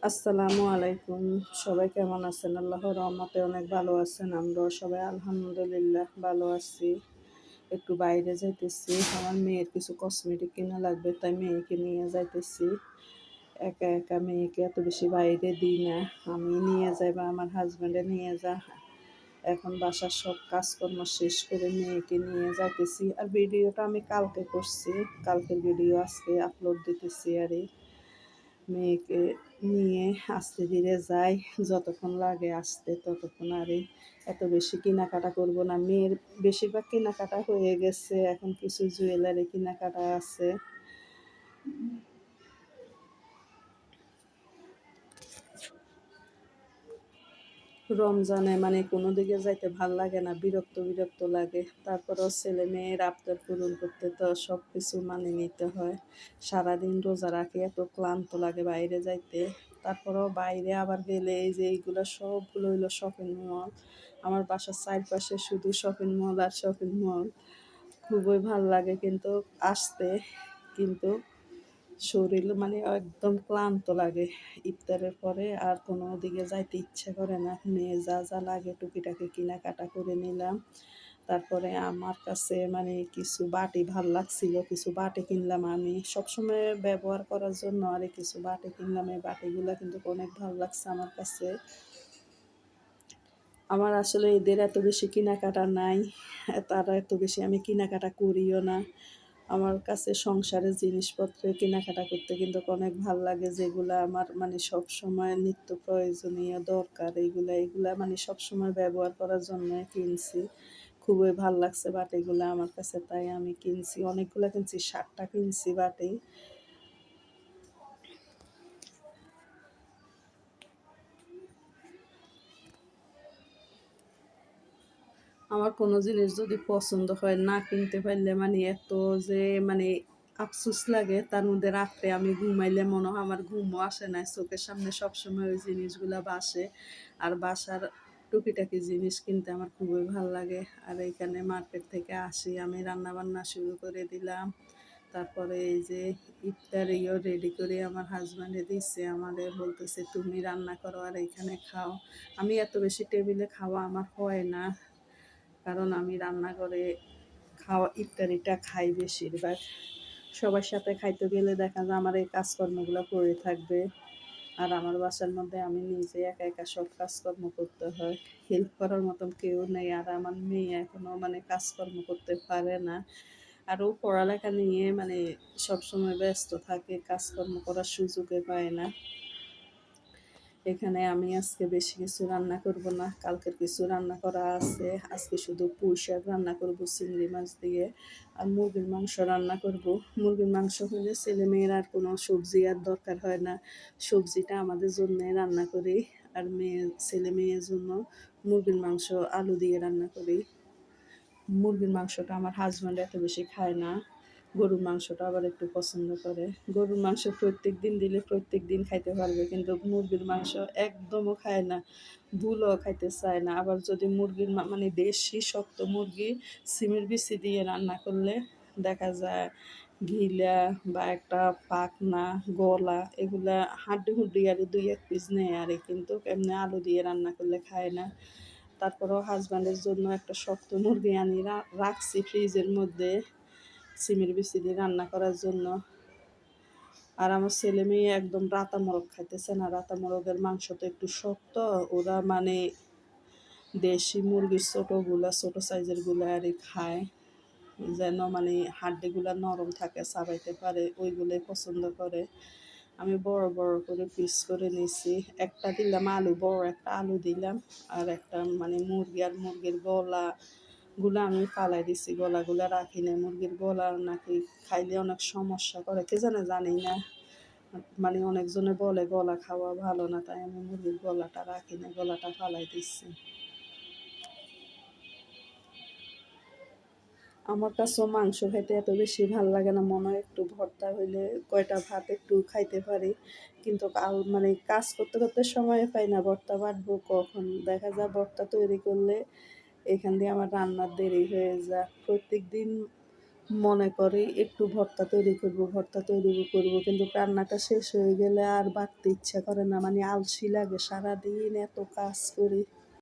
আসসালামু আলাইকুম। সবাই কেমন আছেন? আল্লাহর রহমতে অনেক ভালো আছেন। আমরাও সবাই আলহামদুলিল্লাহ ভালো আছি। একটু বাইরে যাইতেছি। আমার মেয়ের কিছু কসমেটিক কিনা লাগবে, তাই মেয়েকে নিয়ে যাইতেছি। একা একা মেয়েকে এত বেশি বাইরে দিই না। আমি নিয়ে যাই বা আমার হাজব্যান্ডে নিয়ে যা। এখন বাসার সব কাজকর্ম শেষ করে মেয়েকে নিয়ে যাইতেছি। আর ভিডিওটা আমি কালকে করছি। কালকের ভিডিও আজকে আপলোড দিতেছি মেয়েকে নিয়ে আস্তে ধীরে যাই, যতক্ষণ লাগে আসতে ততক্ষণ এত বেশি কেনাকাটা করব না। মেয়ের বেশিরভাগ কেনাকাটা হয়ে গেছে, এখন কিছু জুয়েলারি কেনাকাটা আছে। রমজানে কোনো দিকে যাইতে ভাল লাগে না, বিরক্ত বিরক্ত লাগে। তারপরেও ছেলে মেয়ের আবদার পূরণ করতে তো সব কিছু নিতে হয়। সারাদিন রোজা রাখি, এত ক্লান্ত লাগে বাইরে যাইতে। তারপরেও বাইরে আবার গেলে এই যে এইগুলো সবগুলো হইলো শপিং মল। আমার বাসার চারপাশে শুধু শপিং মল আর শপিং মল। খুবই ভাল লাগে কিন্তু আসতে, কিন্তু শরীর একদম ক্লান্ত লাগে। ইফতারের পরে আর কোনো দিকে যাইতে ইচ্ছে করে না। মেয়ে যা যা লাগে টুকিটাকি কেনাকাটা করে নিলাম। তারপরে আমার কাছে কিছু বাটি ভাল লাগছিল, কিছু বাটি কিনলাম। আমি সবসময় ব্যবহার করার জন্য কিছু বাটি কিনলাম। এই বাটিগুলো কিন্তু অনেক ভালো লাগছে আমার কাছে। আমার আসলে এদের এত বেশি কেনাকাটা নাই, তারা এত বেশি আমি কেনাকাটা করিও না। আমার কাছে সংসারের জিনিসপত্রের কেনাকাটা করতে কিন্তু অনেক ভাল লাগে, যেগুলো আমার সবসময় নিত্য প্রয়োজনীয় দরকার। এইগুলা সবসময় ব্যবহার করার জন্য কিনছি। খুবই ভাল লাগছে বাটিগুলো আমার কাছে, তাই আমি কিনছি। অনেকগুলো কিনছি, 7টা কিনছি বাটি। আমার কোনো জিনিস যদি পছন্দ হয় না কিনতে পারলে এত যে আফসোস লাগে। তার মধ্যে রাত্রে আমি ঘুমাইলে মনে হয় আমার ঘুমও আসে না, চোখের সামনে সবসময় ওই জিনিসগুলো ভাসে। আর বাসার টুকিটাকি জিনিস কিনতে আমার খুবই ভালো লাগে। আর এইখানে মার্কেট থেকে আসি, আমি রান্না বান্না শুরু করে দিলাম। তারপরে এই যে ইফতারিও রেডি করে আমার হাজব্যান্ডে দিচ্ছে, আমাদের বলতেছে তুমি রান্না করো আর এইখানে খাও। আমি এত বেশি টেবিলে খাওয়া আমার হয় না, কারণ আমি রান্না করে খাওয়া ইফতারিটা খাই বেশিরভাগ। সবার সাথে খাইতে গেলে দেখা যায় আমার এই কাজকর্মগুলো পড়ে থাকবে। আর আমার বাসার মধ্যে আমি নিজে একা একা সব কাজকর্ম করতে হয়, হেল্প করার মতন কেউ নেই। আর আমার মেয়ে এখনও কাজকর্ম করতে পারে না। আর ও পড়ালেখা নিয়ে সবসময় ব্যস্ত থাকে, কাজকর্ম করার সুযোগে পায় না। এখানে আমি আজকে বেশি কিছু রান্না করব না, কালকের কিছু রান্না করা আছে। আজকে শুধু পুঁই শাক রান্না করব চিংড়ি মাছ দিয়ে, আর মুরগির মাংস রান্না করব। মুরগির মাংস হলে ছেলেমেয়ের আর কোনো সবজি আর দরকার হয় না, সবজিটা আমাদের জন্য রান্না করি। আর ছেলে মেয়ের জন্য মুরগির মাংস আলু দিয়ে রান্না করি। মুরগির মাংসটা আমার হাজব্যান্ড এত বেশি খায় না, গরুর মাংসটা আবার একটু পছন্দ করে। গরুর মাংস প্রত্যেক দিন দিলে প্রত্যেক দিন খাইতে পারবে, কিন্তু মুরগির মাংস একদমও খায় না, ভুলও খাইতে চায় না। আবার যদি মুরগির দেশি শক্ত মুরগি সিমের বিচি দিয়ে রান্না করলে দেখা যায় ঘিলা বা একটা পাখনা গলা এগুলা হাড্ডি হুড্ডি আর 2-1 পিস নেয় কিন্তু এমনি আলু দিয়ে রান্না করলে খায় না। তারপরেও হাজব্যান্ডের জন্য একটা শক্ত মুরগি আনি রাখছি ফ্রিজের মধ্যে সিমের বিচি দিয়ে রান্না করার জন্য। আর আমার ছেলে মেয়ে একদম রাতা মোরগ খাইতেছে না, রাতা মোরগের মাংস তো একটু শক্ত। ওরা দেশি মুরগির ছোটো সাইজের গুলা খায়, যেন হাড্ডিগুলা নরম থাকে, চাবাইতে পারে, ওইগুলোই পছন্দ করে। আমি বড় বড় করে পিস করে নিছি। একটা দিলাম আলু, বড় একটা আলু দিলাম। আর একটা মুরগি আর মুরগির গলাগুলো আমি ফালাই দিছি, গলাগুলো রাখি না। মুরগির গলা নাকি খাইলে অনেক সমস্যা করে, কে জানি না। অনেকজনে বলে গলা খাওয়া ভালো না, তাই আমি মুরগির গলাটা রাখি না, গলাটা ফালাই দিচ্ছি। আমার কাছেও মাংস খাইতে এত বেশি ভাল লাগে না, মনে হয় একটু ভর্তা হইলে কয়টা ভাত একটু খাইতে পারি। কিন্তু কাজ করতে করতে সময় পাই না, ভর্তা বাটবো কখন। দেখা যায় ভর্তা তৈরি করলে এখান দিয়ে আমার রান্নার দেরি হয়ে যায়। প্রত্যেক দিন মনে করি একটু ভর্তা তৈরি করব, কিন্তু রান্নাটা শেষ হয়ে গেলে আর বাড়তে ইচ্ছা করে না, মানে আলসি লাগে, সারাদিন এত কাজ করি।